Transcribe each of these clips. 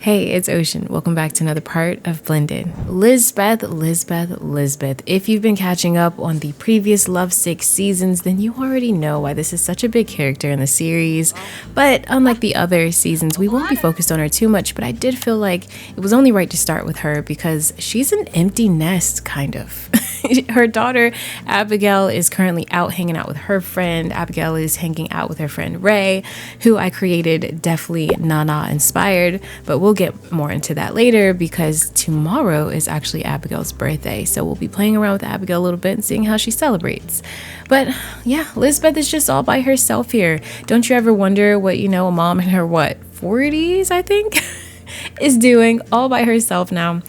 Hey, it's Ocean. Welcome back to another part of Blended. Lisbeth. If you've been catching up on the previous Lovesick seasons, then you already know why this is such a big character in the series. But unlike the other seasons, we won't be focused on her too much, but I did feel like it was only right to start with her because she's an empty nest, kind of. Her daughter, Abigail, is currently out hanging out with her friend. Abigail is hanging out with her friend Ray, who I created definitely Nana inspired, but we'll get more into that later because tomorrow is actually Abigail's birthday. So we'll be playing around with Abigail a little bit and seeing how she celebrates. But yeah, Lisbeth is just all by herself here. Don't you ever wonder what, a mom in her, 40s, I think, is doing all by herself now?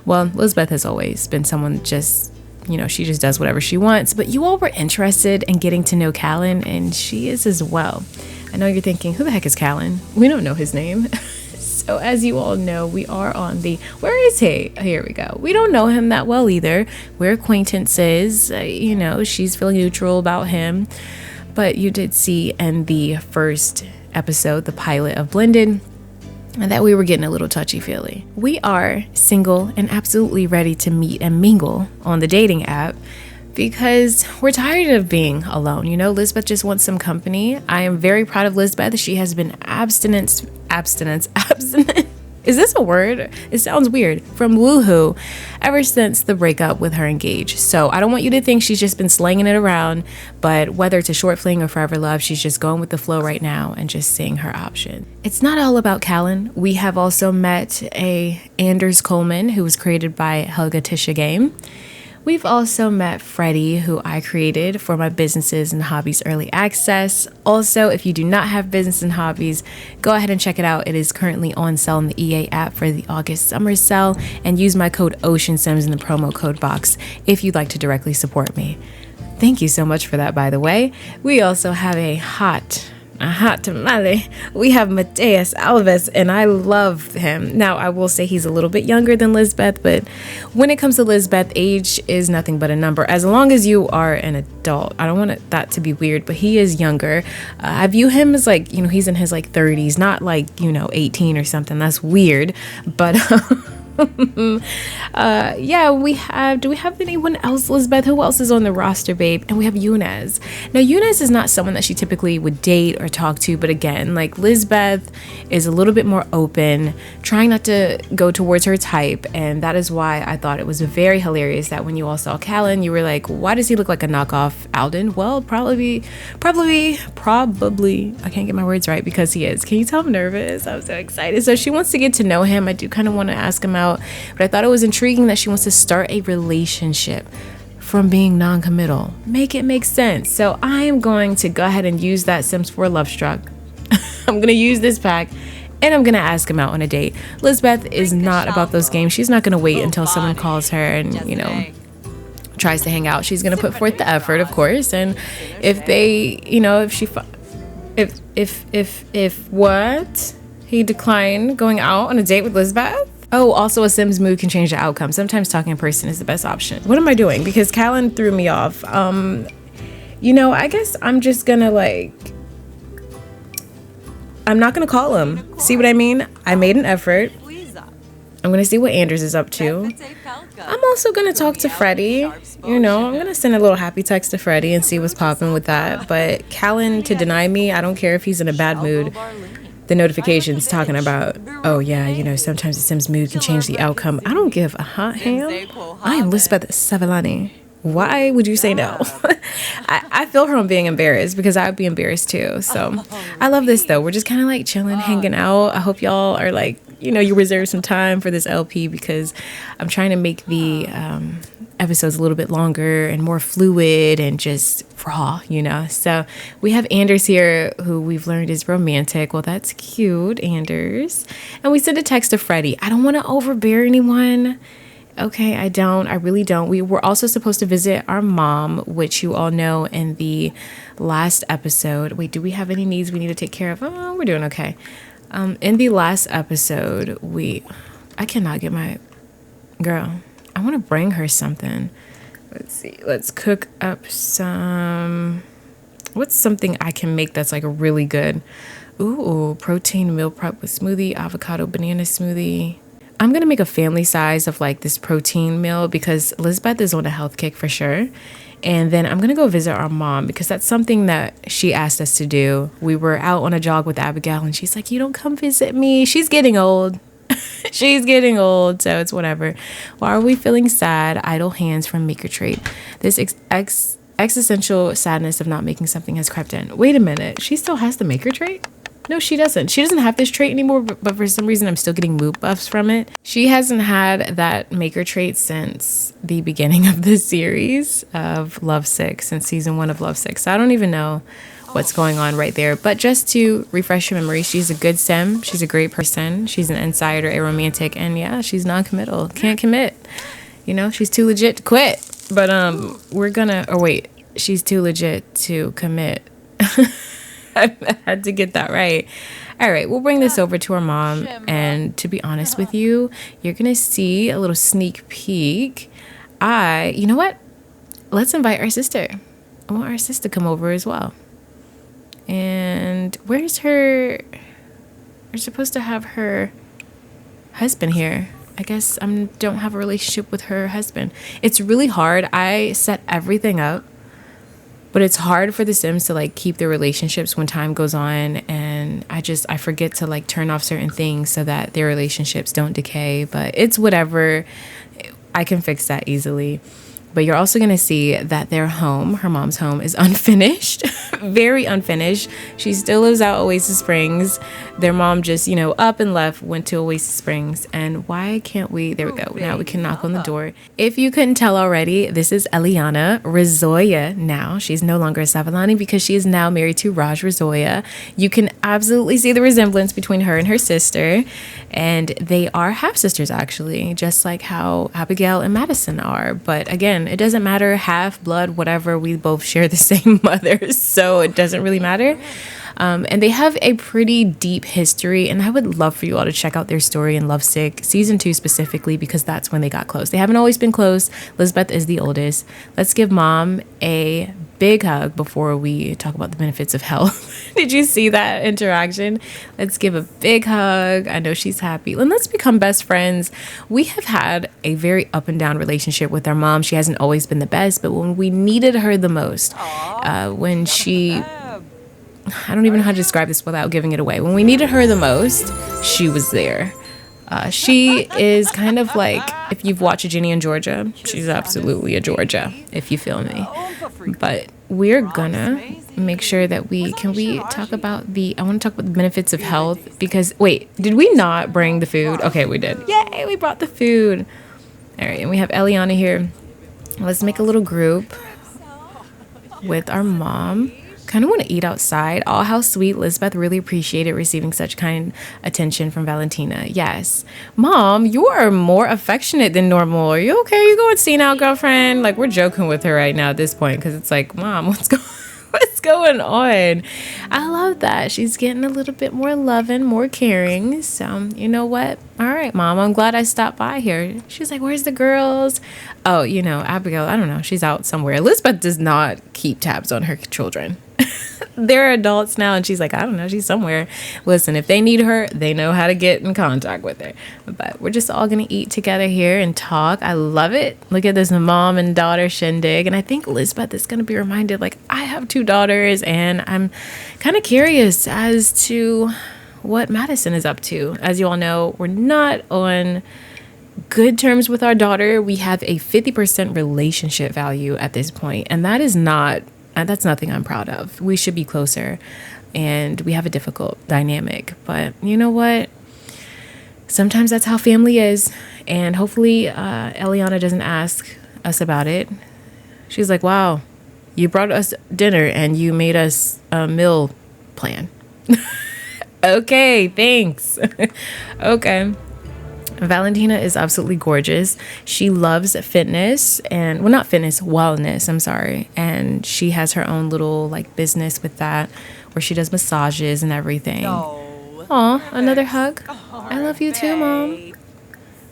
Well, Lisbeth has always been someone just, she just does whatever she wants. But you all were interested in getting to know Callan, and she is as well. I know you're thinking, who the heck is Callan? We don't know his name. So as you all know, we are on the, where is he? Here we go. We don't know him that well either. We're acquaintances. She's feeling neutral about him. But you did see in the first episode, the pilot of Blended, and that we were getting a little touchy-feely. We are single and absolutely ready to meet and mingle on the dating app because we're tired of being alone. Lisbeth just wants some company. I am very proud of Lisbeth. She has been abstinent. Is this a word? It sounds weird. From woohoo ever since the breakup with her engaged. So I don't want you to think she's just been slanging it around, but whether it's a short fling or forever love, she's just going with the flow right now and just seeing her option. It's not all about Callan. We have also met a Anders Coleman, who was created by helgatishagame. We've also met Freddie, who I created for my businesses and hobbies early access. Also, if you do not have business and hobbies, go ahead and check it out. It is currently on sale in the EA app for the August summer sale, and use my code OceanSims in the promo code box if you'd like to directly support me. Thank you so much for that, by the way. We also have a hot tamale. We have Mateus Alves, and I love him. Now, I will say he's a little bit younger than Lisbeth, but when it comes to Lisbeth, age is nothing but a number. As long as you are an adult. I don't want that to be weird, but he is younger. I view him as he's in his 30s, not 18 or something. That's weird. But do we have anyone else, Lisbeth? Who else is on the roster, babe? And we have Yunez. Now, Yunez is not someone that she typically would date or talk to, but again, Lisbeth is a little bit more open, trying not to go towards her type, and that is why I thought it was very hilarious that when you all saw Callan, you were like, why does he look like a knockoff Alden? Well, probably, I can't get my words right because he is. Can you tell I'm nervous? I'm so excited. So she wants to get to know him. I do kind of want to ask him out, but I thought it was intriguing that she wants to start a relationship from being non-committal. Make it make sense. So I am going to go ahead and use that Sims 4 Love Struck. I'm going to use this pack and I'm going to ask him out on a date. Lisbeth is not about those games. She's not going to wait until someone calls her and, tries to hang out. She's going to put forth the effort, of course. And if they, if he declined going out on a date with Lisbeth. Oh, also a Sims mood can change the outcome. Sometimes talking in person is the best option. What am I doing? Because Callan threw me off. I guess I'm just gonna I'm not gonna call him. See what I mean? I made an effort. I'm gonna see what Anders is up to. I'm also gonna talk to Freddie. I'm gonna send a little happy text to Freddie and see what's popping with that. But Callan, to deny me, I don't care if he's in a bad mood. The notifications talking about, sometimes the Sims mood can change the outcome. I don't give a hot ham. I am Lisbeth Savillani. Why would you say no? I feel her on being embarrassed because I would be embarrassed too. So I love this though. We're just kind of chilling, hanging out. I hope y'all are you reserve some time for this LP because I'm trying to make the episodes a little bit longer and more fluid and just raw, So we have Anders here, who we've learned is romantic. Well, that's cute, Anders. And we sent a text to Freddie. I don't want to overbear anyone. Okay, I really don't. We were also supposed to visit our mom, which you all know in the last episode. Wait, do we have any needs we need to take care of? Oh, we're doing okay. In the last episode, I cannot get my girl. I want to bring her something. Let's see. Let's cook up some. What's something I can make that's really good? Ooh, protein meal prep with smoothie, avocado banana smoothie. I'm gonna make a family size of like this protein meal because Elizabeth is on a health kick for sure. And then I'm gonna go visit our mom because that's something that she asked us to do. We were out on a jog with Abigail and she's like, you don't come visit me. She's getting old. She's getting old, so it's whatever. Why are we feeling sad? Idle hands from Maker Trait. This existential sadness of not making something has crept in. Wait a minute. She still has the Maker Trait? No, she doesn't. She doesn't have this trait anymore, but for some reason I'm still getting mood buffs from it. She hasn't had that Maker Trait since the beginning of the series of Lovesick, since season 1 of Lovesick. So I don't even know what's going on right there. But just to refresh your memory, she's a good sim. She's a great person. She's an insider, a romantic, and yeah, she's non-committal. Can't commit. You know, she's too legit to quit. But we're gonna, or wait, she's too legit to commit. I had to get that right. All right, we'll bring this over to our mom. And to be honest with you, you're going to see a little sneak peek. You know what? Let's invite our sister. I want our sister to come over as well. And where's her? We're supposed to have her husband here. I guess I don't have a relationship with her husband. It's really hard. I set everything up. But it's hard for the Sims to like keep their relationships when time goes on, and I forget to like turn off certain things so that their relationships don't decay. But it's whatever. I can fix that easily. But you're also going to see that their home, her mom's home, is unfinished, very unfinished. She still lives out Oasis Springs. Their mom just, up and left, went to Oasis Springs. And why can't we? There we go. Now we can knock on the door. If you couldn't tell already, this is Eliana Rizoya now. She's no longer a Savalani because she is now married to Raj Rizoya. You can absolutely see the resemblance between her and her sister. And they are half-sisters, actually, just like how Abigail and Madison are. But again, it doesn't matter, half blood, whatever, we both share the same mother, so it doesn't really matter. And they have a pretty deep history, and I would love for you all to check out their story in Lovesick season 2 specifically, because that's when they got close. They haven't always been close. Elizabeth is the oldest. Let's give mom a big hug before we talk about the benefits of health. Did you see that interaction? Let's give a big hug. I know she's happy. And let's become best friends. We have had a very up and down relationship with our mom. She hasn't always been the best, but when we needed her the most, when she... I don't even know how to describe this without giving it away. When we needed her the most, she was there. She is kind of like, if you've watched Ginny and Georgia, she's absolutely a Georgia, if you feel me. But we're gonna make sure that we talk about I want to talk about the benefits of health, because, wait, did we not bring the food? Okay, we did. Yay, we brought the food. All right, and we have Eliana here. Let's make a little group with our mom. Kind of want to eat outside. Oh, how sweet. Lisbeth really appreciated receiving such kind attention from Valentina. Yes. Mom, you are more affectionate than normal. Are you okay? You going senile, girlfriend? Like, we're joking with her right now at this point because it's like, Mom, what's going on? I love that. She's getting a little bit more loving, more caring. So, you know what? All right, Mom, I'm glad I stopped by here. She's like, where's the girls? Oh, Abigail, I don't know. She's out somewhere. Elizabeth does not keep tabs on her children. They're adults now, and she's like, I don't know, she's somewhere. Listen, if they need her, they know how to get in contact with her. But we're just all gonna eat together here and talk. I love it. Look at this mom and daughter shindig. And I think Elizabeth is gonna be reminded, like, I have 2 daughters, and I'm kind of curious as to what Madison is up to. As you all know, we're not on good terms with our daughter. We have a 50% relationship value at this point, and that's nothing I'm proud of. We should be closer, and we have a difficult dynamic. But you know what? Sometimes that's how family is, and hopefully Eliana doesn't ask us about it. She's like, wow, you brought us dinner and you made us a meal plan. Okay, thanks. Okay. Valentina is absolutely gorgeous. She loves fitness and, well, not fitness, wellness, I'm sorry. And she has her own little like business with that where she does massages and everything. Aw, another hug. I love you too, Mom.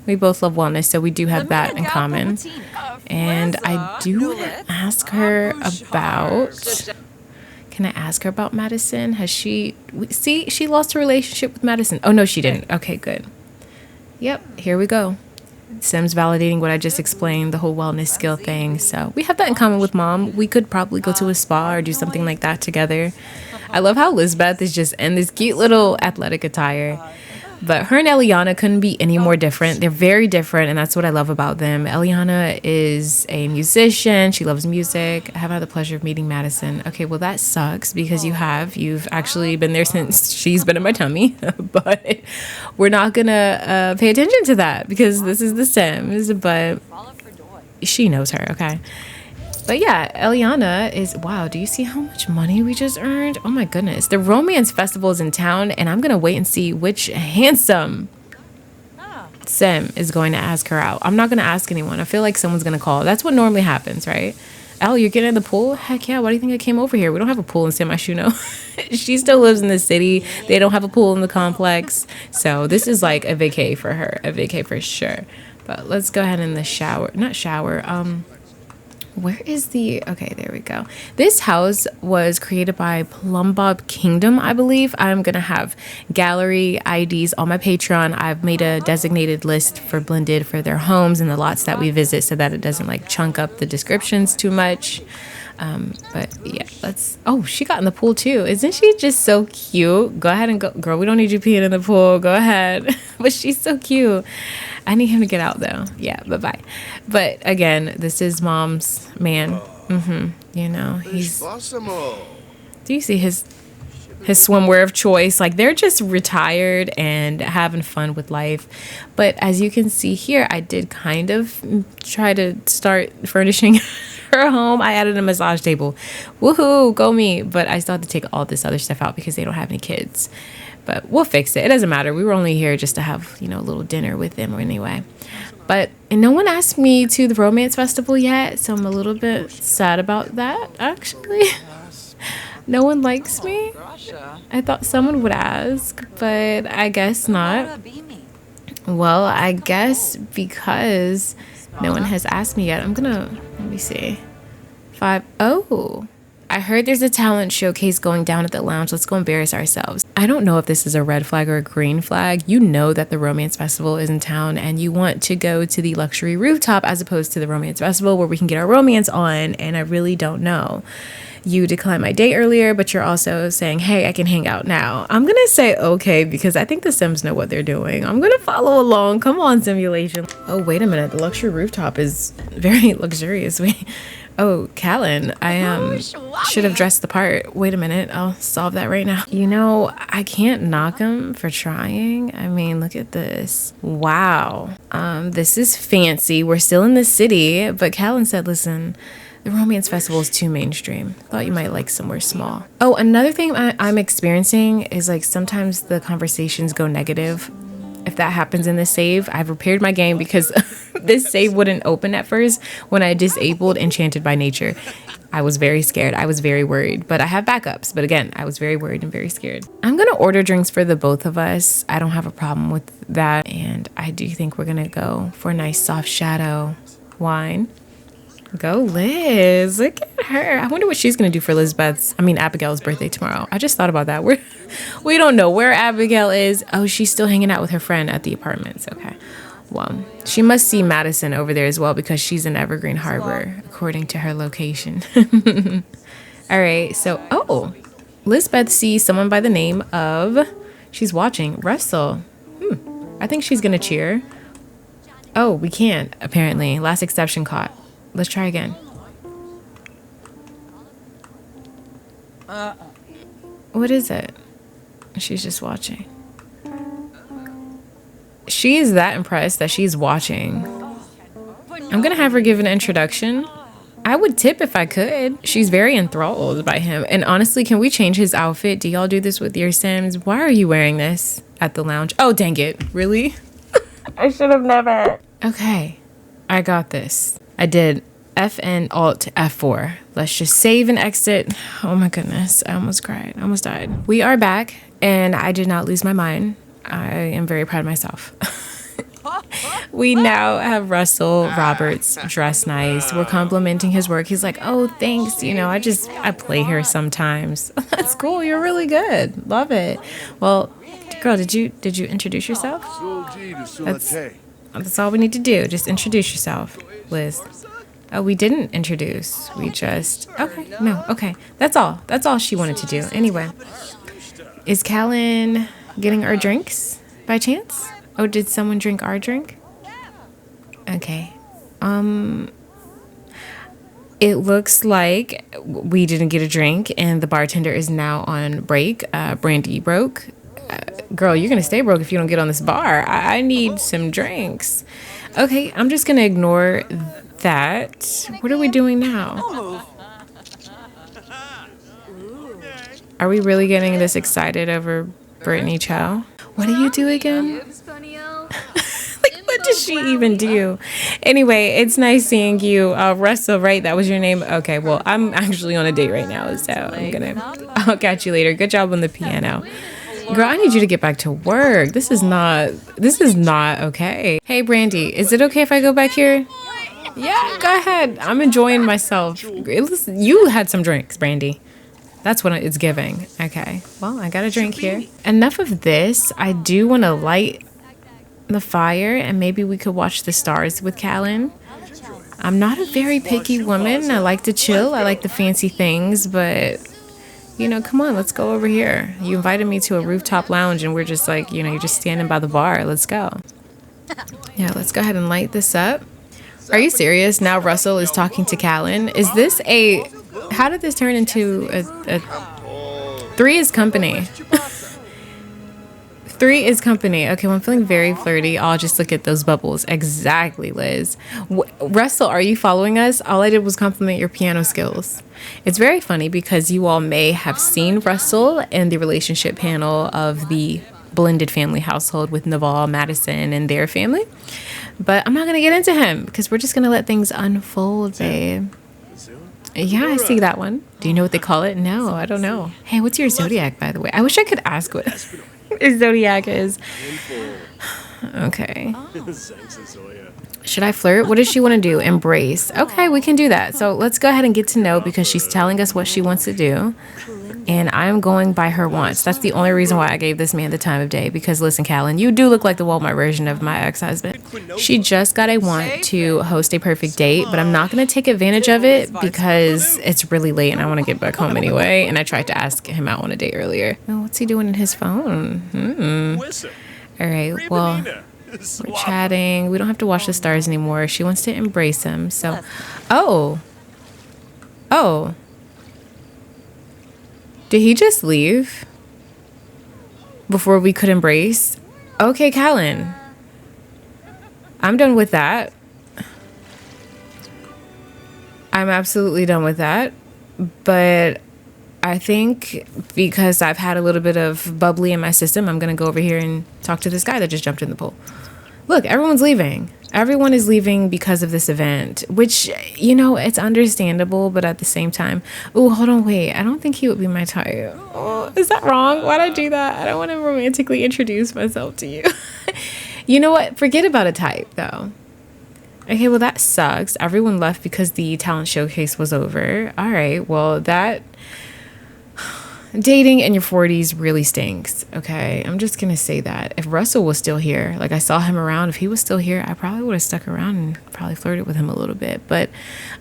We both love wellness, so we do have that in common. And I do want to ask her about, Can I ask her about Madison? Has she... See, she lost her relationship with Madison. Oh, no, she didn't. Okay, good. Yep, here we go. Sims validating what I just explained, the whole wellness skill thing. So we have that in common with mom. We could probably go to a spa or do something like that together. I love how Lisbeth is just in this cute little athletic attire. But her and Eliana couldn't be any more different. They're very different, and that's what I love about them. Eliana is a musician. She loves music. I haven't had the pleasure of meeting Madison. Okay, well, that sucks because you've actually been there since she's been in my tummy. But we're not going to pay attention to that because this is The Sims. But she knows her, okay? But yeah, Eliana is, wow, do you see how much money we just earned? Oh my goodness. The romance festival is in town, and I'm going to wait and see which handsome Sim is going to ask her out. I'm not going to ask anyone. I feel like someone's going to call. That's what normally happens, right? Elle, you're getting in the pool? Heck yeah, why do you think I came over here? We don't have a pool in San Myshuno. She still lives in the city. They don't have a pool in the complex. So this is like a vacay for her. A vacay for sure. But let's go ahead in the shower. Not shower. Where is the... Okay, there we go. This house was created by Plumbob Kingdom, I believe. I'm going to have gallery IDs on my Patreon. I've made a designated list for Blended for their homes and the lots that we visit so that it doesn't like chunk up the descriptions too much. But yeah, let's... Oh, she got in the pool too. Isn't she just so cute? Go ahead and go. Girl, we don't need you peeing in the pool. Go ahead. But she's so cute. I need him to get out though. Yeah, bye-bye. But again, this is mom's man. You know, he's... Do you see his swimwear of choice? Like, they're just retired and having fun with life. But as you can see here, I did kind of try to start furnishing her home. I added a massage table. Woohoo, go me. But I still had to take all this other stuff out because they don't have any kids. But we'll fix it. It doesn't matter. We were only here just to have, you know, a little dinner with them anyway. But and no one asked me to the romance festival yet, so I'm a little bit sad about that, actually. No one likes me. I thought someone would ask, but I guess not. Well, I guess because no one has asked me yet, I'm gonna, let me see. Oh, I heard there's a talent showcase going down at the lounge. Let's go embarrass ourselves. I don't know if this is a red flag or a green flag. You know that the romance festival is in town and you want to go to the luxury rooftop as opposed to the romance festival where we can get our romance on. And I really don't know. You declined my date earlier, but you're also saying, hey, I can hang out now. I'm going to say okay because I think the Sims know what they're doing. I'm going to follow along. Come on, simulation. Oh, wait a minute. The luxury rooftop is very luxurious. Oh, Callan, I should have dressed the part. Wait a minute, I'll solve that right now. You know, I can't knock him for trying. I mean, look at this. Wow. This is fancy. We're still in the city, but Callan said, listen, the romance festival is too mainstream. Thought you might like somewhere small. Oh, another thing I'm experiencing is like sometimes the conversations go negative. If that happens in the save, I've repaired my game because this save wouldn't open at first when I disabled Enchanted by Nature. I was very scared. I was very worried, but I have backups. But again, I was very worried and very scared. I'm going to order drinks for the both of us. I don't have a problem with that. And I do think we're going to go for a nice soft shadow wine. Go Liz. Look at her. I wonder what she's going to do for Abigail's birthday tomorrow. I just thought about that. We don't know where Abigail is. Oh, she's still hanging out with her friend at the apartments. Okay. Well, she must see Madison over there as well because she's in Evergreen Harbor, according to her location. All right. So, oh, Lisbeth sees someone by the name of, she's watching, Russell. I think she's going to cheer. Oh, we can't, apparently. Last exception caught. Let's try again. What is it? She's just watching. She's that impressed that she's watching. I'm gonna have her give an introduction. I would tip if I could. She's very enthralled by him. And honestly, can we change his outfit? Do y'all do this with your Sims? Why are you wearing this at the lounge? Oh, dang it. Really? I should have never. Okay. I got this. I did FN Alt F4. Let's just save and exit. Oh my goodness. I almost cried. I almost died. We are back and I did not lose my mind. I am very proud of myself. We now have Russell Roberts dressed nice. We're complimenting his work. He's like, oh, thanks. You know, I play here sometimes. That's cool. You're really good. Love it. Well, girl, did you introduce yourself? That's all we need to do. Just introduce yourself, Liz. Oh, we didn't introduce. We just... Okay, no, okay. That's all. That's all she wanted to do. Anyway. Is Callan getting our drinks by chance? Oh, did someone drink our drink? Okay. It looks like we didn't get a drink and the bartender is now on break. Brandy broke. Girl, you're gonna stay broke if you don't get on this bar. I need some drinks. Okay, I'm just gonna ignore that. What are we doing now? Are we really getting this excited over Brittany Chow? What do you do again? Like, what does she even do? Anyway, it's nice seeing you. Russell, right? That was your name? Okay, well, I'm actually on a date right now, so I'll catch you later. Good job on the piano. Girl, I need you to get back to work. This is not okay. Hey, Brandy, is it okay if I go back here? Yeah, go ahead. I'm enjoying myself. You had some drinks, Brandy. That's what it's giving. Okay, well, I got a drink here. Enough of this. I do want to light the fire and maybe we could watch the stars with Callan. I'm not a very picky woman. I like to chill. I like the fancy things, but you know, come on, let's go over here. You invited me to a rooftop lounge and we're just like, you know, you're just standing by the bar. Let's go. Yeah, let's go ahead and light this up. Are you serious? Now Russell is talking to Callan. Is this a... How did this turn into a... 3 is company. 3 is company. Okay, well, I'm feeling very flirty. I'll just look at those bubbles. Exactly, Liz. Russell, are you following us? All I did was compliment your piano skills. It's very funny because you all may have seen Russell in the relationship panel of the blended family household with Naval, Madison, and their family. But I'm not going to get into him because we're just going to let things unfold, babe. Yeah, I see that one. Do you know what they call it? No, I don't know. Hey, what's your zodiac, by the way? I wish I could ask what his zodiac is. Okay. Should I flirt? What does she want to do? Embrace. Okay, we can do that. So let's go ahead and get to know because she's telling us what she wants to do. And I'm going by her wants. That's the only reason why I gave this man the time of day. Because listen, Callan, you do look like the Walmart version of my ex-husband. She just got a want to host a perfect date, but I'm not going to take advantage of it because it's really late and I want to get back home anyway. And I tried to ask him out on a date earlier. Oh, what's he doing in his phone? All right, well, we're chatting. We don't have to watch the stars anymore. She wants to embrace him. So, oh. Did he just leave before we could embrace? Okay, Callan. I'm done with that. I'm absolutely done with that. But I think because I've had a little bit of bubbly in my system, I'm going to go over here and talk to this guy that just jumped in the pool. Look, everyone's leaving. Everyone is leaving because of this event, which, you know, it's understandable, but at the same time, oh, hold on, wait, I don't think he would be my type. Oh, is that wrong? Why'd I do that? I don't want to romantically introduce myself to you. You know what? Forget about a type, though. Okay, well, that sucks. Everyone left because the talent showcase was over. All right, well, that... Dating in your 40s really stinks, okay? I'm just gonna say that. If Russell was still here, like I saw him around, if he was still here, I probably would have stuck around and probably flirted with him a little bit. But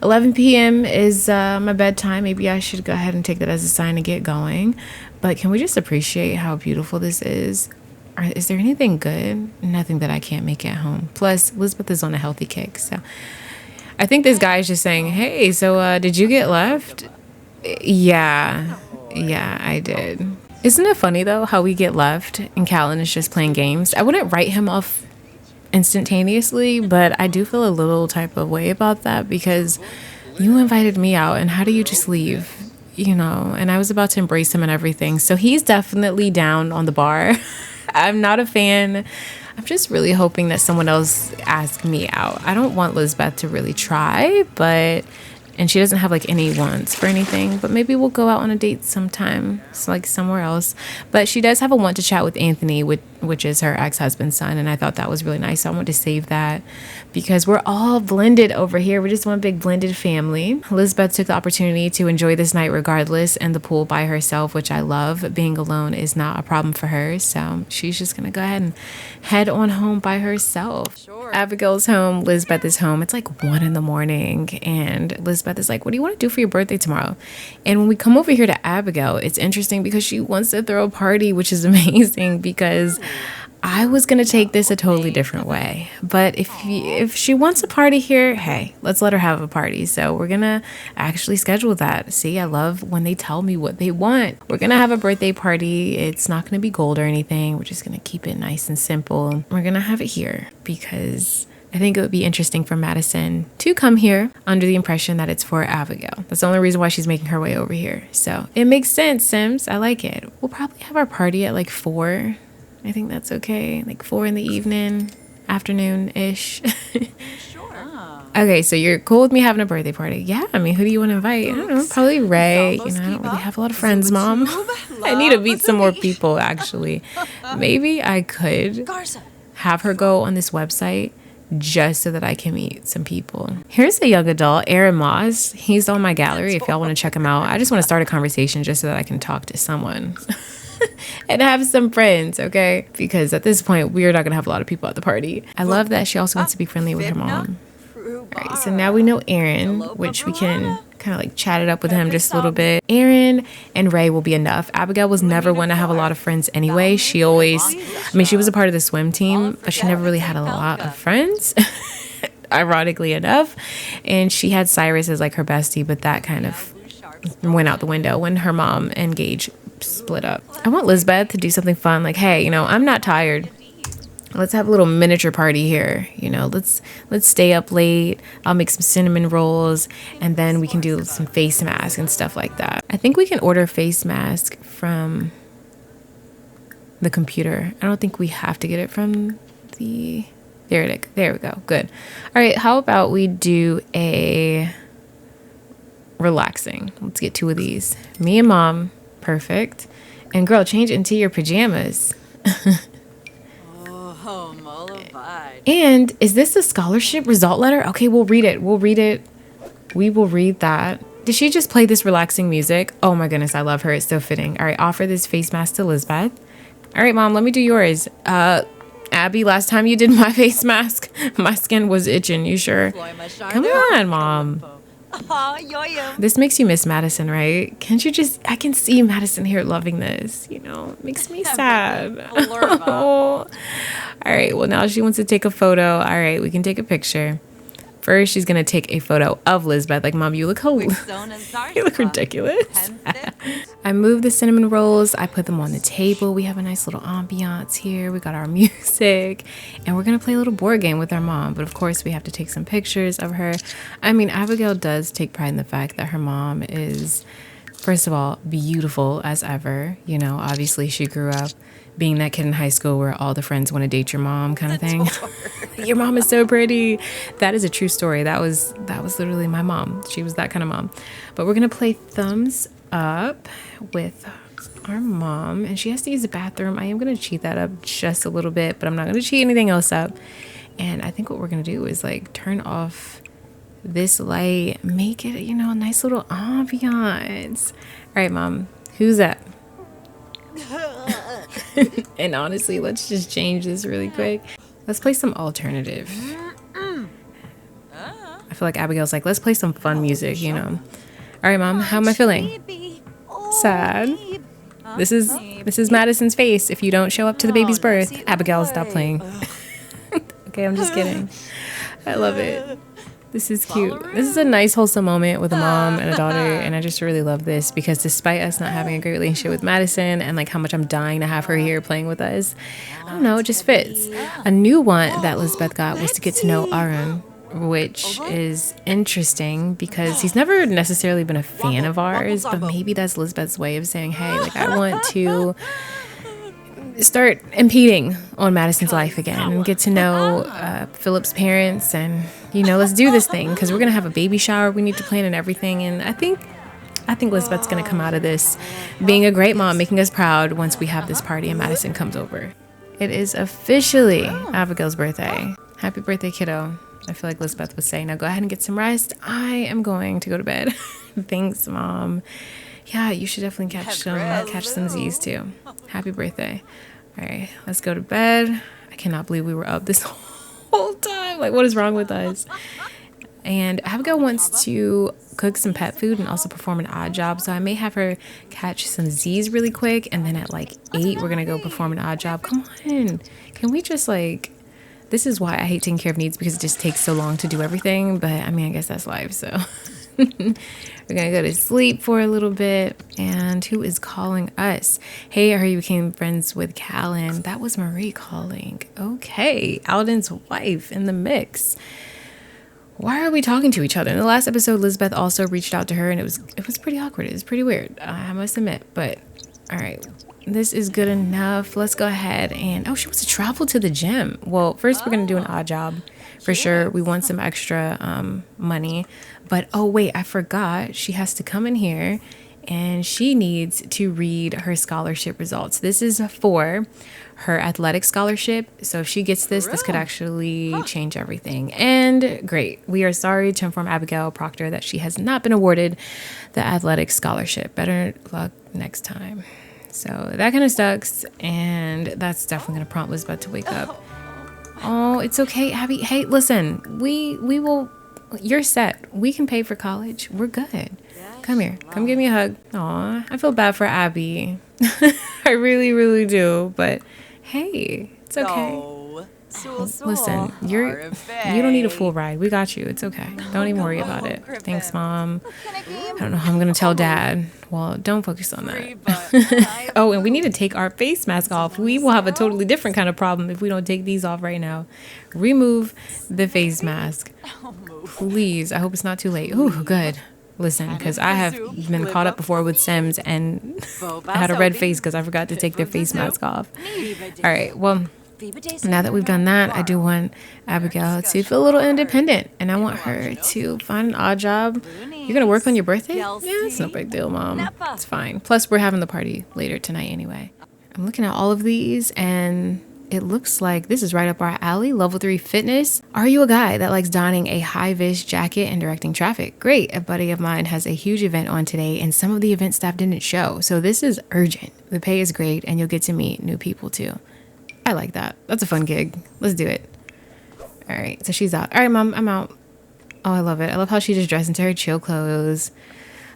11 p.m. is my bedtime. Maybe I should go ahead and take that as a sign to get going. But can we just appreciate how beautiful this is? Is there anything good? Nothing that I can't make at home. Plus, Elizabeth is on a healthy kick, so... I think this guy is just saying, hey, so did you get left? Yeah, I did. Isn't it funny, though, how we get left and Callan is just playing games? I wouldn't write him off instantaneously, but I do feel a little type of way about that because you invited me out, and how do you just leave? You know, and I was about to embrace him and everything. So he's definitely down on the bar. I'm not a fan. I'm just really hoping that someone else asks me out. I don't want Lizbeth to really try, but... and she doesn't have like any wants for anything, but maybe we'll go out on a date sometime, so like somewhere else. But she does have a want to chat with Anthony, which is her ex-husband's son, and I thought that was really nice, so I want to save that because we're all blended over here. We're just one big blended family. Elizabeth took the opportunity to enjoy this night regardless in the pool by herself, which I love. Being alone is not a problem for her, so she's just gonna go ahead and head on home by herself. Abigail's home, Lizbeth is home. It's like 1 in the morning, and Lizbeth is like, what do you want to do for your birthday tomorrow? And when we come over here to Abigail, it's interesting because she wants to throw a party, which is amazing because I was going to take this a totally different way. But if she wants a party here, hey, let's let her have a party. So we're going to actually schedule that. See, I love when they tell me what they want. We're going to have a birthday party. It's not going to be gold or anything. We're just going to keep it nice and simple. We're going to have it here because I think it would be interesting for Madison to come here under the impression that it's for Abigail. That's the only reason why she's making her way over here. So it makes sense, Sims. I like it. We'll probably have our party at like 4. I think that's okay. Like 4 in the evening, afternoon-ish. Sure. Okay, so you're cool with me having a birthday party? Yeah, I mean, who do you want to invite? I don't know, probably Ray. You know, I don't really have a lot of friends, Mom. I need to meet some more people, actually. Maybe I could have her go on this website just so that I can meet some people. Here's a young adult, Aaron Moss. He's on my gallery if y'all want to check him out. I just want to start a conversation just so that I can talk to someone. And have some friends, okay? Because at this point, we're not gonna have a lot of people at the party. I love that she also wants to be friendly with her mom. All right, so now we know Aaron, which we can kind of like chat it up with him just a little bit. Aaron and Ray will be enough. Abigail was never one to have a lot of friends anyway. She always, I mean, she was a part of the swim team, but she never really had a lot of friends, ironically enough. And she had Cyrus as like her bestie, but that kind of went out the window when her mom and Gage split up. I want Lizbeth to do something fun, like, hey, you know, I'm not tired. Let's have a little miniature party here. You know, let's stay up late. I'll make some cinnamon rolls, and then we can do some face masks and stuff like that. I think we can order face mask from the computer. I don't think we have to get it from the... There we go. Good. All right, how about we do a relaxing? Let's get 2 of these. Me and Mom. Perfect. And girl, change into your pajamas. And is this a scholarship result letter? Okay, we'll read it. We will read that. Did she just play this relaxing music? Oh my goodness, I love her. It's so fitting. All right, offer this face mask to Lizbeth. All right, Mom, let me do yours. Abby, last time you did my face mask, my skin was itching. You sure? Come on, Mom. This makes you miss Madison, right? Can't you just... I can see Madison here loving this, you know? It makes me sad. Oh. All right, well, now she wants to take a photo. All right, we can take a picture. First, she's going to take a photo of Lizbeth. Like, Mom, you look you look ridiculous. I moved the cinnamon rolls. I put them on the table. We have a nice little ambiance here. We got our music. And we're going to play a little board game with our mom. But, of course, we have to take some pictures of her. I mean, Abigail does take pride in the fact that her mom is, first of all, beautiful as ever. You know, obviously, she grew up being that kid in high school where all the friends want to date your mom kind of thing. Your mom is so pretty. That is a true story. That was literally my mom. She was that kind of mom. But we're going to play thumbs up with our mom. And she has to use the bathroom. I am going to cheat that up just a little bit, but I'm not going to cheat anything else up. And I think what we're going to do is like turn off this light, make it, you know, a nice little ambiance. All right, Mom, who's that? And honestly, let's just change this really quick. Let's play some alternative. I feel like Abigail's like, let's play some fun music, you know. All right, Mom, how am I feeling? Sad. This is Madison's face if you don't show up to the baby's birth. Abigail, stop playing. Okay, I'm just kidding. I love it. This is cute. This is a nice, wholesome moment with a mom and a daughter, and I just really love this because despite us not having a great relationship with Madison and like how much I'm dying to have her here playing with us, I don't know, it just fits. A new one that Lizbeth got was to get to know Aaron, which is interesting because he's never necessarily been a fan of ours, but maybe that's Lizbeth's way of saying, hey, like I want to start impeding on Madison's life again and get to know Philip's parents, and let's do this thing because we're gonna have a baby shower. We need to plan and everything, and I think Lisbeth's gonna come out of this being a great mom, making us proud once we have this party and Madison comes over. It is officially Abigail's birthday. Happy birthday, kiddo. I feel like Lisbeth was saying, now go ahead and get some rest. I am going to go to bed. Thanks, Mom. Yeah, you should definitely catch some Z's too. Happy birthday. All right, let's go to bed. I cannot believe we were up this whole time. Like, what is wrong with us? And Abigail wants to cook some pet food and also perform an odd job. So I may have her catch some Z's really quick. And then at like 8, we're going to go perform an odd job. Come on. Can we just this is why I hate taking care of needs, because it just takes so long to do everything. But I mean, I guess that's life. So we're going to go to sleep for a little bit. And who is calling us? Hey, I heard you became friends with Callan. That was Marie calling. Okay. Alden's wife in the mix. Why are we talking to each other? In the last episode, Lisbeth also reached out to her, and it was pretty awkward. It was pretty weird, I must admit. But all right, this is good enough. Let's go ahead and she wants to travel to the gym. Well, first we're gonna do an odd job for sure. We want some extra money, but oh wait, I forgot. She has to come in here, and she needs to read her scholarship results. This is for her athletic scholarship. So if she gets this could actually change everything. And great. We are sorry to inform Abigail Proctor that she has not been awarded the athletic scholarship. Better luck next time. So that kind of sucks. And that's definitely going to prompt Lisbeth to wake up. Oh, it's okay, Abby. Hey, listen, we will, you're set. We can pay for college. We're good. Come here. Come give me a hug. Aw, I feel bad for Abby. I really, really do. But hey, it's okay. Listen, you don't need a full ride. We got you. It's okay. Don't even worry about it. Thanks, Mom. I don't know how I'm going to tell Dad. Well, don't focus on that. Oh, and we need to take our face mask off. We will have a totally different kind of problem if we don't take these off right now. Remove the face mask. Please. I hope it's not too late. Ooh, good. Listen, because I have been caught up before with Sims and I had a red face because I forgot to take their face mask off. All right, well, now that we've done that, I do want Abigail to feel a little independent, and I want her to find an odd job. You're going to work on your birthday? Yeah, it's no big deal, Mom. It's fine. Plus, we're having the party later tonight anyway. I'm looking at all of these, and it looks like this is right up our alley. Level 3 fitness. Are you a guy that likes donning a high-vis jacket and directing traffic? Great. A buddy of mine has a huge event on today, and some of the event staff didn't show. So this is urgent. The pay is great, and you'll get to meet new people too. I like that. That's a fun gig. Let's do it. All right. So she's out. All right, Mom, I'm out. Oh, I love it. I love how she just dressed into her chill clothes.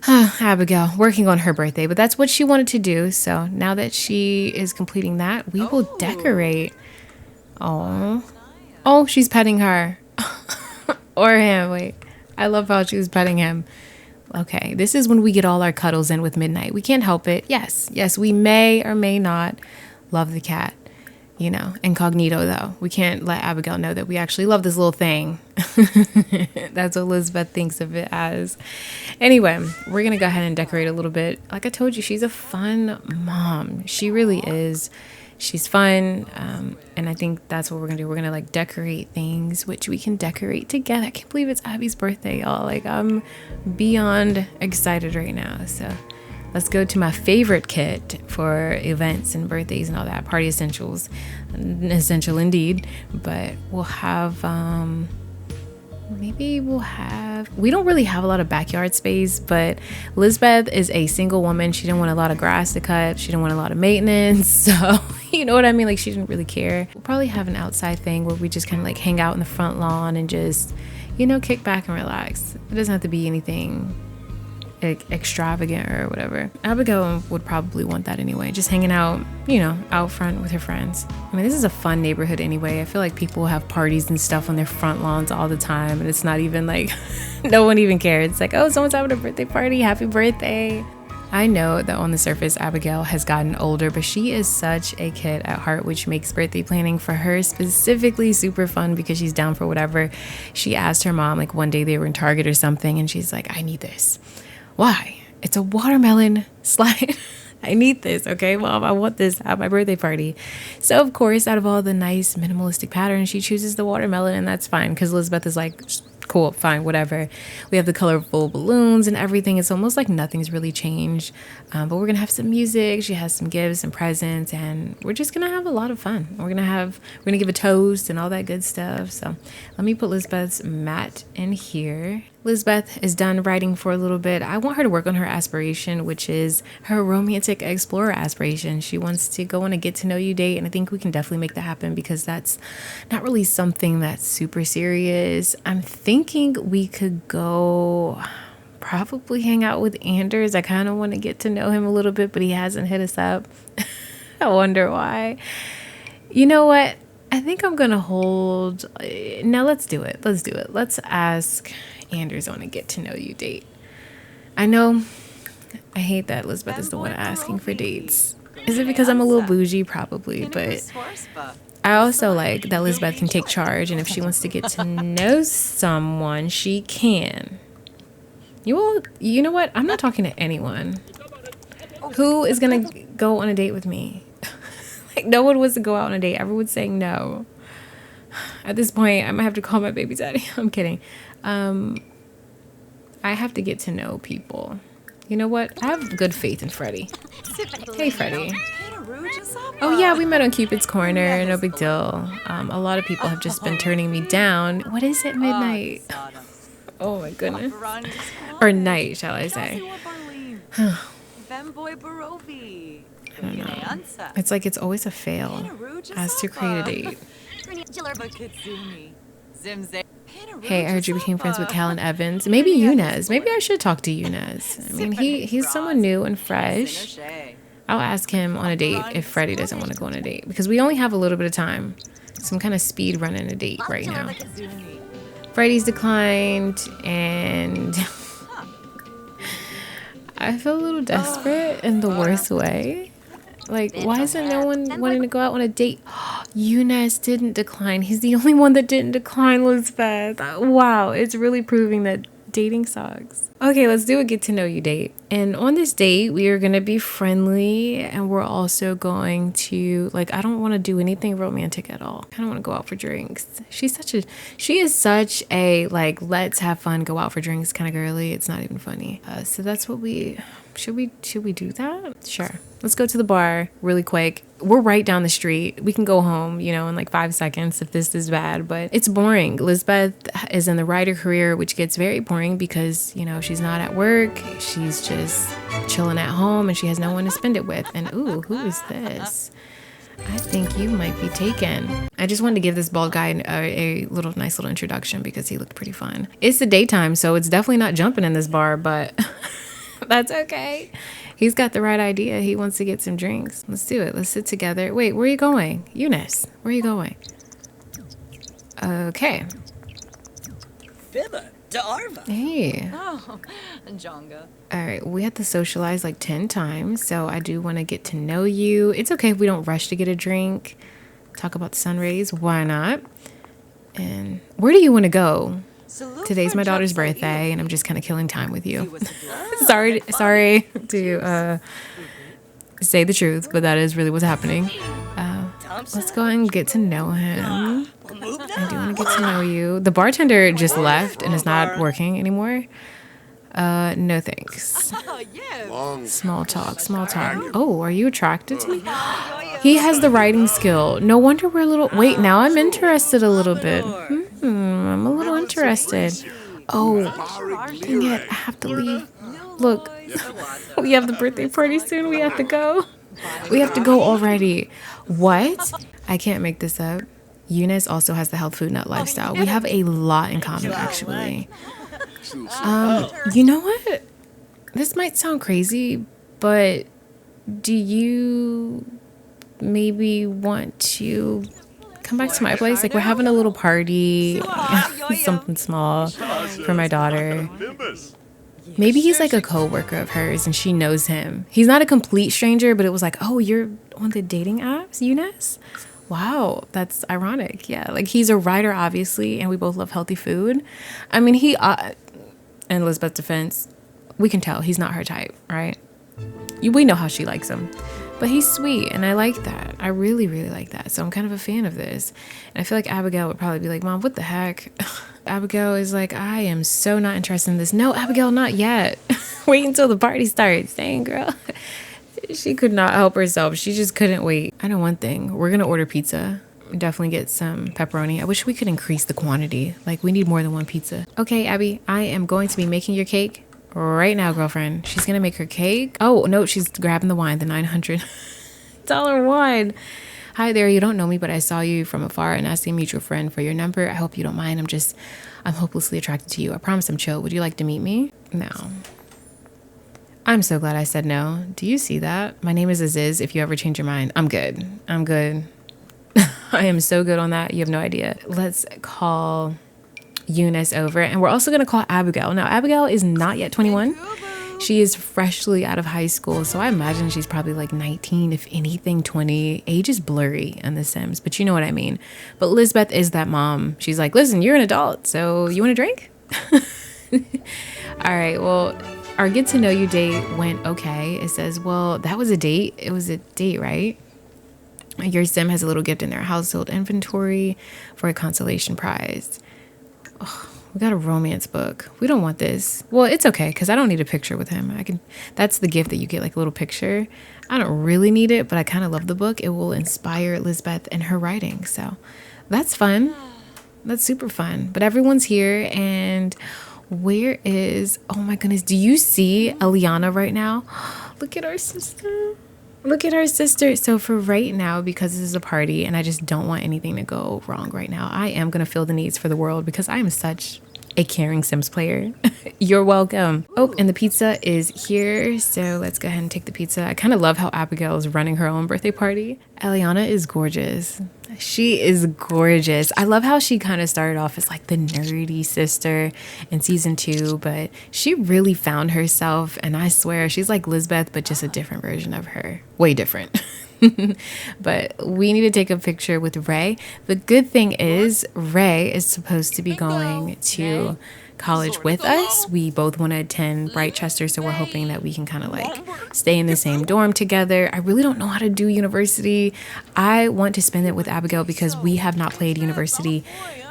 Abigail working on her birthday, but that's what she wanted to do. So now that she is completing that, we will decorate. Oh, she's petting her or him. Wait, I love how she was petting him. Okay, this is when we get all our cuddles in with Midnight. We can't help it. Yes, we may or may not love the cat. Incognito though. We can't let Abigail know that we actually love this little thing. That's what Elizabeth thinks of it as. Anyway, we're going to go ahead and decorate a little bit. Like I told you, she's a fun mom. She really is. She's fun. And I think that's what we're going to do. We're going to decorate things, which we can decorate together. I can't believe it's Abby's birthday, y'all. I'm beyond excited right now. So let's go to my favorite kit for events and birthdays and all that. Party essentials. Essential indeed. But we'll have, we don't really have a lot of backyard space, but Lisbeth is a single woman. She didn't want a lot of grass to cut. She didn't want a lot of maintenance. So, you know what I mean? She didn't really care. We'll probably have an outside thing where we just kind of hang out in the front lawn and just, kick back and relax. It doesn't have to be anything extravagant or whatever. Abigail would probably want that anyway, just hanging out, out front with her friends. I mean, this is a fun neighborhood anyway. I feel like people have parties and stuff on their front lawns all the time, and it's not even no one even cares. It's oh, someone's having a birthday party, happy birthday. I know that on the surface Abigail has gotten older, but she is such a kid at heart, which makes birthday planning for her specifically super fun because she's down for whatever. She asked her mom, one day they were in Target or something, and she's like, I need this. Why? It's a watermelon slide. I need this, okay, Mom? I want this at my birthday party. So, of course, out of all the nice minimalistic patterns, she chooses the watermelon, and that's fine because Elizabeth is like, cool, fine, whatever. We have the colorful balloons and everything. It's almost like nothing's really changed. But we're going to have some music. She has some gifts and presents, and we're just going to have a lot of fun. We're going to give a toast and all that good stuff. So let me put Lisbeth's mat in here. Lisbeth is done writing for a little bit. I want her to work on her aspiration, which is her romantic explorer aspiration. She wants to go on a get to know you date, and I think we can definitely make that happen because that's not really something that's super serious. I'm thinking we could go probably hang out with Anders. I kind of want to get to know him a little bit, but he hasn't hit us up. I wonder why. You know what? I think I'm going to hold. Now let's do it. Let's ask Anders on a get to know you date. I know I hate that Elizabeth is the one asking for dates. Is it because I'm a little bougie? Probably, but I also like that Elizabeth can take charge, and if she wants to get to know someone, she can. You know what? I'm not talking to anyone. Who is gonna go on a date with me? Like, no one wants to go out on a date. Everyone's saying no. At this point, I might have to call my baby daddy. I'm kidding. I have to get to know people. You know what? I have good faith in Freddie. Hey, Freddie. Oh, yeah, we met on Cupid's Corner. No big deal. A lot of people have just been turning me down. What is it, midnight? Oh, my goodness. Or night, shall I say. I don't know. It's like it's always a fail as to create a date. Hey, I heard you became friends with Cal and Evans. Maybe Yunez. Maybe I should talk to Yunez. I mean, he's someone new and fresh. I'll ask him on a date if Freddie doesn't want to go on a date. Because we only have a little bit of time. So I'm kind of speed running a date right now. Freddie's declined, and I feel a little desperate in the worst way. Like, why isn't no one wanting to go out on a date? Yunez didn't decline. He's the only one that didn't decline, Lisbeth. Wow, it's really proving that dating sucks. Okay, let's do a get to know you date. And on this date, we are going to be friendly, and we're also going to, like, I don't want to do anything romantic at all. I don't want to go out for drinks. She is such a, like, let's have fun, go out for drinks kind of girly. It's not even funny. So that's what should we do that? Sure. Let's go to the bar really quick. We're right down the street. We can go home, in like 5 seconds if this is bad, but it's boring. Lisbeth is in the writer career, which gets very boring because, she's not at work. She's just chilling at home and she has no one to spend it with. And ooh, who is this? I think you might be taken. I just wanted to give this bald guy a nice little introduction because he looked pretty fun. It's the daytime, so it's definitely not jumping in this bar, but that's okay. He's got the right idea. He wants to get some drinks. Let's do it. Let's sit together. Wait, where are you going? Eunice, where are you going? Okay. Bibba, Darva. Hey. Oh, Jonga. All right, we have to socialize like 10 times, so I do want to get to know you. It's okay if we don't rush to get a drink. Talk about the sun rays. Why not? And where do you want to go? Today's my daughter's birthday, and I'm just kind of killing time with you. sorry to say the truth, but that is really what's happening. Let's go and get to know him. I do want to get to know you. The bartender just left and is not working anymore. No thanks. Small talk. Oh, are you attracted to me? He has the writing skill. No wonder we're a little... Wait, now I'm interested a little bit. I'm a little interested. Oh, dang it. I have to leave. Look, we have the birthday party soon. We have to go. We have to go already. What? I can't make this up. Eunice also has the health food nut lifestyle. We have a lot in common, actually. You know what? This might sound crazy, but do you maybe want to come back to my place? Like, we're having a little party, something small for my daughter. Maybe he's like a coworker of hers and she knows him. He's not a complete stranger, but it was like, oh, you're on the dating apps, Eunice? Wow, that's ironic. Yeah, like he's a writer, obviously, and we both love healthy food. I mean, in Elizabeth's defense, we can tell he's not her type, right? We know how she likes him. But he's sweet, and I like that. I really, really like that. So I'm kind of a fan of this. And I feel like Abigail would probably be like, Mom, what the heck? Abigail is like, I am so not interested in this. No, Abigail, not yet. Wait until the party starts. Dang, girl. She could not help herself. She just couldn't wait. I know one thing. We're going to order pizza. Definitely get some pepperoni. I wish we could increase the quantity. Like, we need more than one pizza. Okay, Abby, I am going to be making your cake right now, girlfriend. She's gonna make her cake. Oh no, she's grabbing the wine, the $900 wine. Hi there, you don't know me, but I saw you from afar and asked a mutual friend for your number. I hope you don't mind. I'm hopelessly attracted to you. I promise I'm chill. Would you like to meet me? No. I'm so glad I said no. Do you see that? My name is Aziz. If you ever change your mind, I'm good. I am so good on that. You have no idea. Let's call Eunice over, and we're also going to call Abigail. Now, Abigail is not yet 21. She is freshly out of high school, so I imagine she's probably like 19, if anything 20. Age is blurry on The Sims, but you know what I mean. But Lisbeth is that mom. She's like, listen, you're an adult, so you want a drink? All right, well, our get to know you date went okay. It says, well, that was a date. It was a date, right? Your sim has a little gift in their household inventory for a consolation prize. Oh, we got a romance book. We don't want this. Well, it's okay because I don't need a picture with him. That's the gift that you get, like a little picture. I don't really need it, but I kind of love the book. It will inspire Lisbeth in her writing. So that's fun. That's super fun. But everyone's here, and where is, oh my goodness, do you see Eliana right now? Look at our sister. Look at our sister. So for right now, because this is a party and I just don't want anything to go wrong right now, I am going to feel the needs for the world because I am such a caring Sims player. You're welcome. Oh, and the pizza is here. So let's go ahead and take the pizza. I kind of love how Abigail is running her own birthday party. Eliana is gorgeous. She is gorgeous. I love how she kind of started off as like the nerdy sister in season 2, but she really found herself. And I swear she's like Lisbeth, but just a different version of her. Way different. But we need to take a picture with Ray. The good thing is Ray is supposed to be going to college with us. We both want to attend Brightchester, so we're hoping that we can kind of like stay in the same dorm together. I really don't know how to do university. I want to spend it with Abigail because we have not played university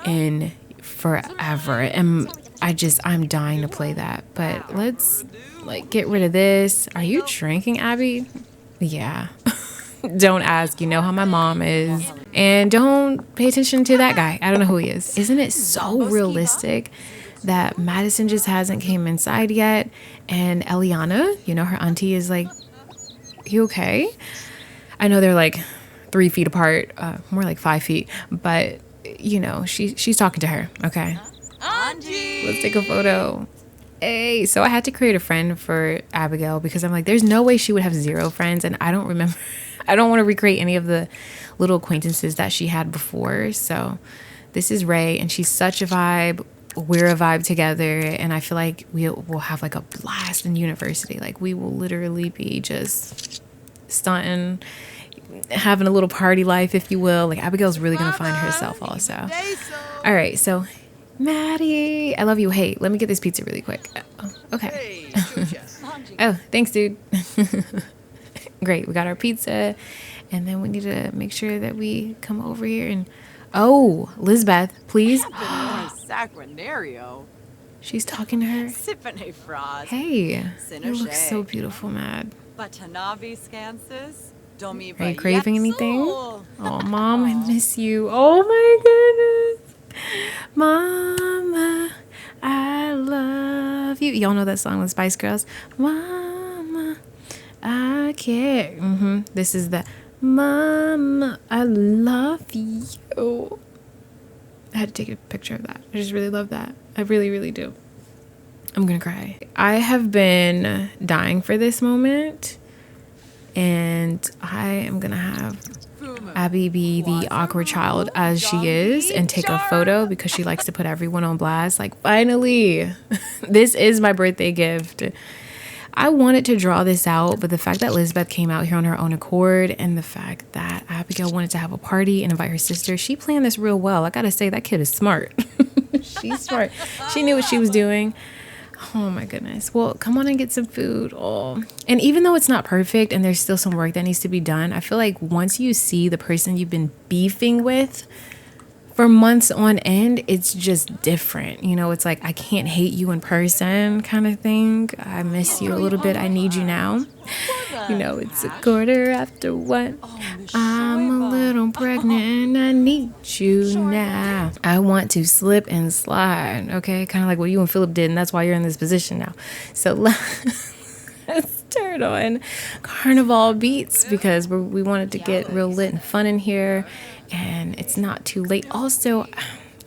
in forever, and I'm dying to play that. But let's like get rid of this. Are you drinking, Abby? Yeah. Don't ask. You know how my mom is. And don't pay attention to that guy. I don't know who he is. Isn't it so realistic that Madison just hasn't came inside yet? And Eliana, you know, her auntie is like, you okay? I know they're like 3 feet apart, more like 5 feet. But, you know, she's talking to her. Okay. Auntie! Let's take a photo. Hey, so I had to create a friend for Abigail because I'm like, there's no way she would have 0 friends. And I don't want to recreate any of the little acquaintances that she had before. So this is Ray, and she's such a vibe. We're a vibe together, and I feel like we'll have like a blast in university. Like we will literally be just stunting, having a little party life, if you will. Like Abigail's really going to find herself also. All right, so Maddie, I love you. Hey, let me get this pizza really quick. Oh, okay. Oh, thanks, dude. Great, we got our pizza, and then we need to make sure that we come over here and Lisbeth, please. She's talking to her. Hey, you look so beautiful, Mad. Are you craving anything? Oh, Mom, I miss you. Oh my goodness. Mama, I love you. Y'all know that song with Spice Girls? Mama, I care. This is the Mama, I love you. I had to take a picture of that. I just really love that. I really, really do. I'm gonna cry. I have been dying for this moment, and I am gonna have Abby be the awkward child as she is and take a photo because she likes to put everyone on blast. Like, finally, this is my birthday gift. I wanted to draw this out, but the fact that Lisbeth came out here on her own accord and the fact that Abigail wanted to have a party and invite her sister, she planned this real well. I gotta say, that kid is smart. She's smart. She knew what she was doing. Oh my goodness. Well, come on and get some food. Oh. And even though it's not perfect and there's still some work that needs to be done, I feel like once you see the person you've been beefing with for months on end, it's just different. You know, it's like, I can't hate you in person kind of thing. I miss you a little bit. I need you now. You know, it's 1:15. I'm a little pregnant and I need you now. I want to slip and slide. Okay, kind of like what you and Philip did, and that's why you're in this position now. So let's turn on Carnival Beats because we wanted to get real lit and fun in here, and it's not too late. Also,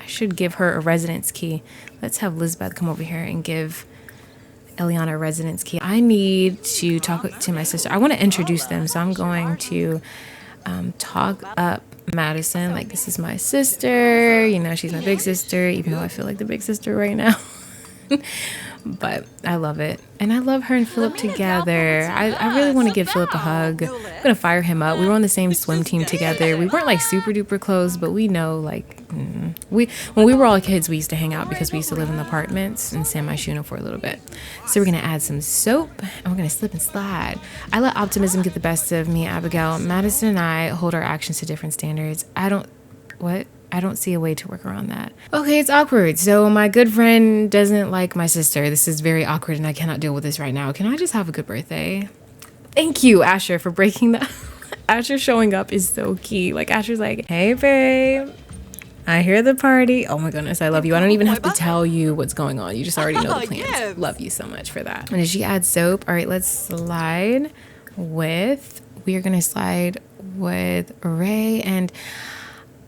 I should give her a residence key. Let's have Lizbeth come over here and give Eliana a residence key. I need to talk to my sister. I want to introduce them, so I'm going to talk up Madison. Like, this is my sister. You know, she's my big sister, even though I feel like the big sister right now. But I love it. And I love her and Philip together. I really want to give Philip a hug. I'm going to fire him up. We were on the same swim team together. We weren't like super duper close, but we know like when we were all kids, we used to hang out because we used to live in the apartments in San Myshuno for a little bit. So we're going to add some soap and we're going to slip and slide. I let optimism get the best of me, Abigail. Madison and I hold our actions to different standards. I don't see a way to work around that. Okay, it's awkward. So my good friend doesn't like my sister. This is very awkward and I cannot deal with this right now. Can I just have a good birthday? Thank you, Asher, for breaking that. Asher showing up is so key. Like, Asher's like, hey, babe, I hear the party. Oh my goodness, I love you. I don't even have to tell you what's going on. You just already know the plans. Yes. Love you so much for that. And did she add soap? All right, let's slide with, we are going to slide with Ray and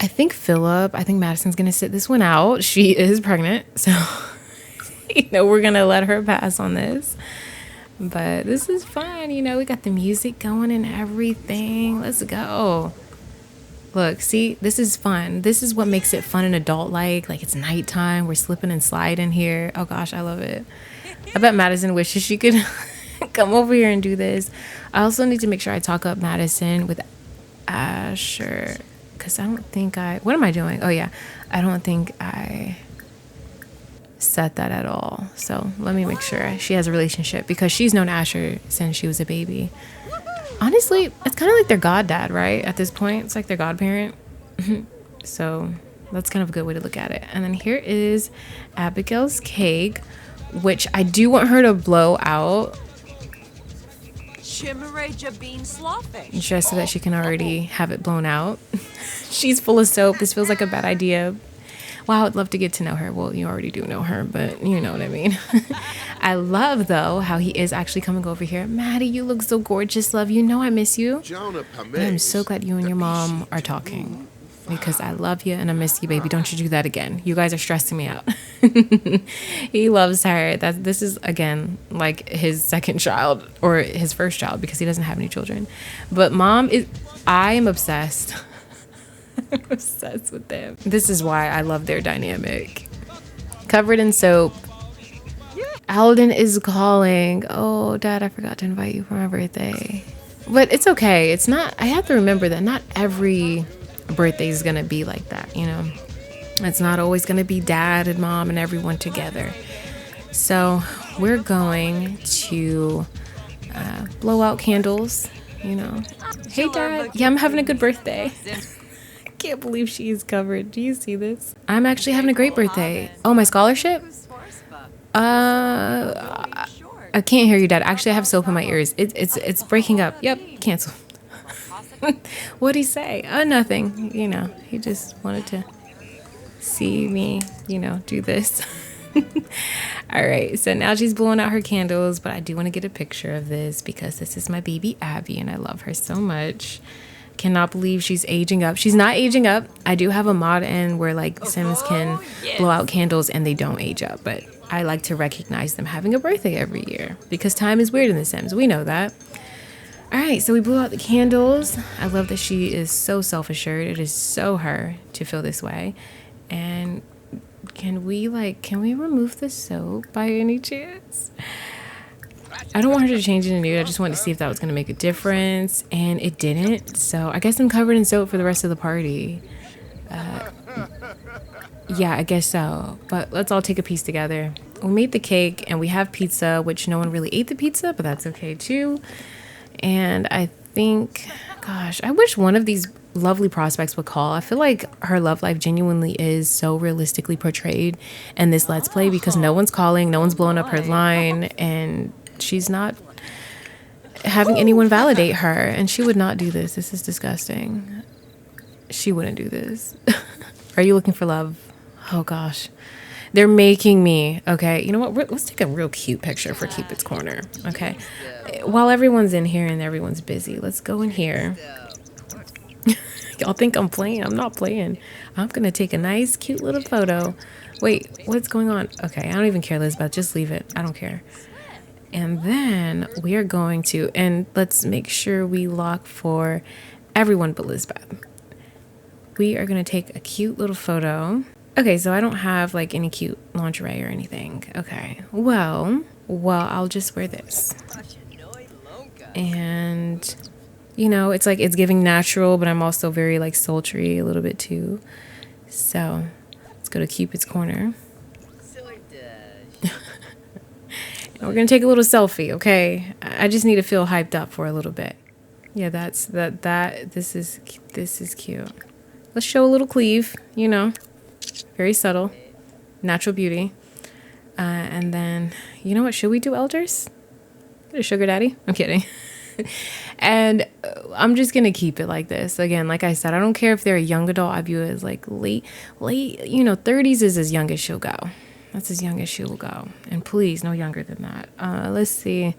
I think Madison's going to sit this one out. She is pregnant. So, you know, we're going to let her pass on this. But this is fun. You know, we got the music going and everything. Let's go. Look, see, this is fun. This is what makes it fun and adult-like. Like, it's nighttime. We're slipping and sliding here. Oh, gosh, I love it. I bet Madison wishes she could come over here and do this. I also need to make sure I talk up Madison with Asher. Because I don't think what am I doing? Oh, yeah. I don't think I set that at all. So let me make sure she has a relationship because she's known Asher since she was a baby. Honestly, it's kind of like their goddad, right? At this point, it's like their godparent. So that's kind of a good way to look at it. And then here is Abigail's cake, which I do want her to blow out. Just so that she can already have it blown out. She's full of soap. This feels like a bad idea. Wow, I'd love to get to know her. Well, you already do know her, but you know what I mean. I love, though, how he is actually coming over here. Maddie, you look so gorgeous, love. You know I miss you. And I'm so glad you and your mom are talking. Because I love you and I miss you, baby. Don't you do that again. You guys are stressing me out. He loves her. This is, again, like his second child or his first child because he doesn't have any children. But I am obsessed. I'm obsessed with them. This is why I love their dynamic. Covered in soap. Alden is calling. Oh, Dad, I forgot to invite you for my birthday. But it's okay. It's not, I have to remember that not every birthday is gonna be like that, you know. It's not always gonna be Dad and Mom and everyone together. So we're going to blow out candles, you know. Hey, Dad. Yeah, I'm having a good birthday. I can't believe she is covered. Do you see this? I'm actually having a great birthday. Oh, my scholarship? I can't hear you, Dad. Actually, I have soap in my ears. It's breaking up. Yep, cancel. What'd he say? Oh, nothing. You know, he just wanted to see me, you know, do this. All right, so now she's blowing out her candles, but I do want to get a picture of this because this is my baby Abby and I love her so much. Cannot believe she's aging up. She's not aging up. I do have a mod in where like Sims can blow out candles and they don't age up, but I like to recognize them having a birthday every year because time is weird in The Sims. We know that. All right, so we blew out the candles. I love that she is so self-assured. It is so her to feel this way. And can we remove the soap by any chance? I don't want her to change into nude. I just wanted to see if that was going to make a difference. And it didn't. So I guess I'm covered in soap for the rest of the party. Yeah, I guess so. But let's all take a piece together. we made the cake and we have pizza, which no one really ate the pizza, but that's okay too. And I think, gosh, I wish one of these lovely prospects would call. I feel like her love life genuinely is so realistically portrayed in this Let's Play because no one's calling, no one's blowing up her line, and she's not having anyone validate her. And she would not do this. This is disgusting. She wouldn't do this. Are you looking for love? Oh gosh. They're making me, okay, you know what, let's take a real cute picture for Cupid's Corner, okay? While everyone's in here and everyone's busy, let's go in here. Y'all think I'm playing? I'm not playing. I'm gonna take a nice, cute little photo. Wait, what's going on? Okay, I don't even care, Lisbeth, just leave it. I don't care. And then we are going to, and let's make sure we lock for everyone but Lisbeth. We are gonna take a cute little photo. Okay, so I don't have like any cute lingerie or anything. Okay, well, I'll just wear this. And, you know, it's like, it's giving natural, but I'm also very like sultry a little bit too. So let's go to Cupid's Corner. And we're gonna take a little selfie, okay? I just need to feel hyped up for a little bit. Yeah, this is cute. Let's show a little cleave, you know. Very subtle, natural beauty. And then, you know what? Should we do elders? Get a sugar daddy? I'm kidding. And I'm just going to keep it like this. Again, like I said, I don't care if they're a young adult. I view it as like late, you know, 30s is as young as she'll go. That's as young as she will go. And please, no younger than that. Let's see.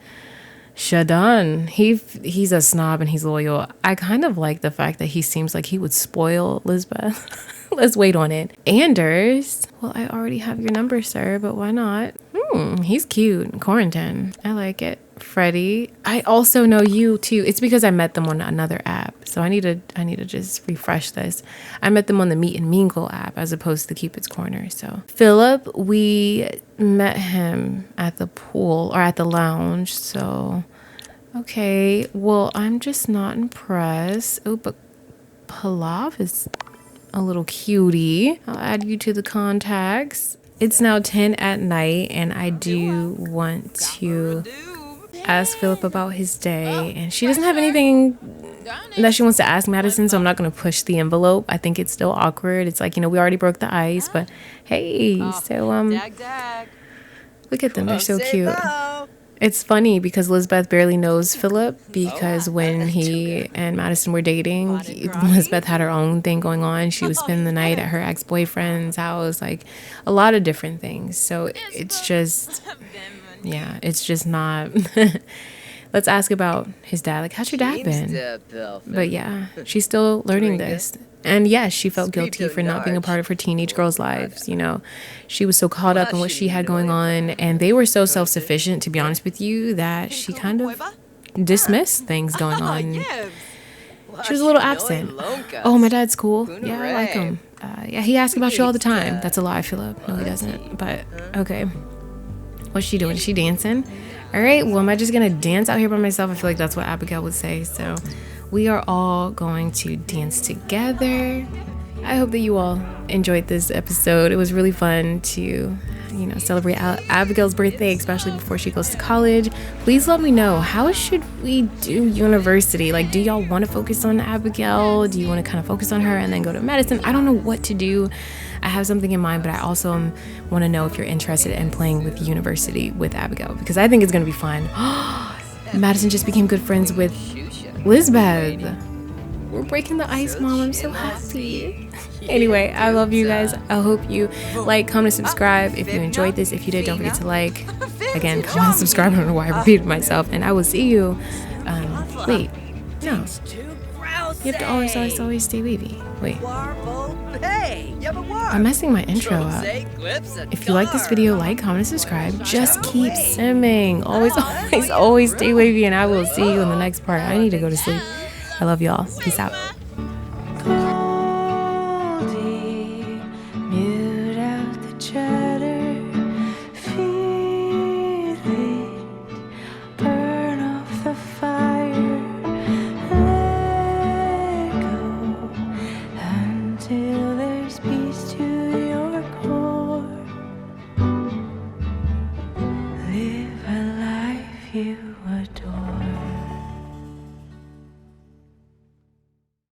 Shadan, he's a snob and he's loyal. I kind of like the fact that he seems like he would spoil Lisbeth. Let's wait on it. Anders, well, I already have your number, sir, but why not? He's cute. Quarantine, I like it. Freddie, I also know you too. It's because I met them on another app, so I need to just refresh this. I met them on the Meet and Mingle app as opposed to Cupid's Corner. So Philip, we met him at the pool or at the lounge. So okay, well, I'm just not impressed. Oh, but Palav is a little cutie. I'll add you to the contacts. It's now 10 at night and I do want to ask Philip about his day, and she doesn't have anything that she wants to ask Madison, so I'm not going to push the envelope. I think it's still awkward. It's like, you know, we already broke the ice, but hey, so look at them, they're so cute. It's funny because Lisbeth barely knows Philip because when he and Madison were dating, Lisbeth had her own thing going on. She was spending the night at her ex-boyfriend's house, like a lot of different things. So it's just, yeah, it's just not. Let's ask about his dad. Like, how's your dad been? But yeah, she's still learning this. And yes, she felt guilty for not being a part of her teenage girls' lives. You know, she was so caught up in what she had going on, and they were so self-sufficient, to be honest with you, that she kind of dismissed things going on. She was a little absent. Oh, my dad's cool. Yeah, I like him. Yeah, he asks about you all the time. That's a lie, Philip. No, he doesn't. But okay. What's she doing? Is she dancing? All right, well, am I just going to dance out here by myself? I feel like that's what Abigail would say. So we are all going to dance together. I hope that you all enjoyed this episode. It was really fun to, you know, celebrate Abigail's birthday, especially before she goes to college. Please let me know, how should we do university? Like, do y'all want to focus on Abigail? Do you want to kind of focus on her and then go to medicine? I don't know what to do. I have something in mind, but I also want to know if you're interested in playing with university with Abigail, because I think it's going to be fun. Madison just became good friends with Lisbeth. We're breaking the ice, Mom. I'm so happy. Anyway, I love you guys. I hope you like, comment, subscribe if you enjoyed this. If you did, don't forget to like. Again, comment, subscribe. I don't know why I repeated myself. And I will see you. Wait. No. You have to always stay wavy. Wait. I'm messing my intro up. If you like this video, like, comment, and subscribe. Just keep simming. Always stay wavy, and I will see you in the next part. I need to go to sleep. I love y'all. Peace out. Mute out the chatter. Feel it. Burn off the fire. Let go until there's peace to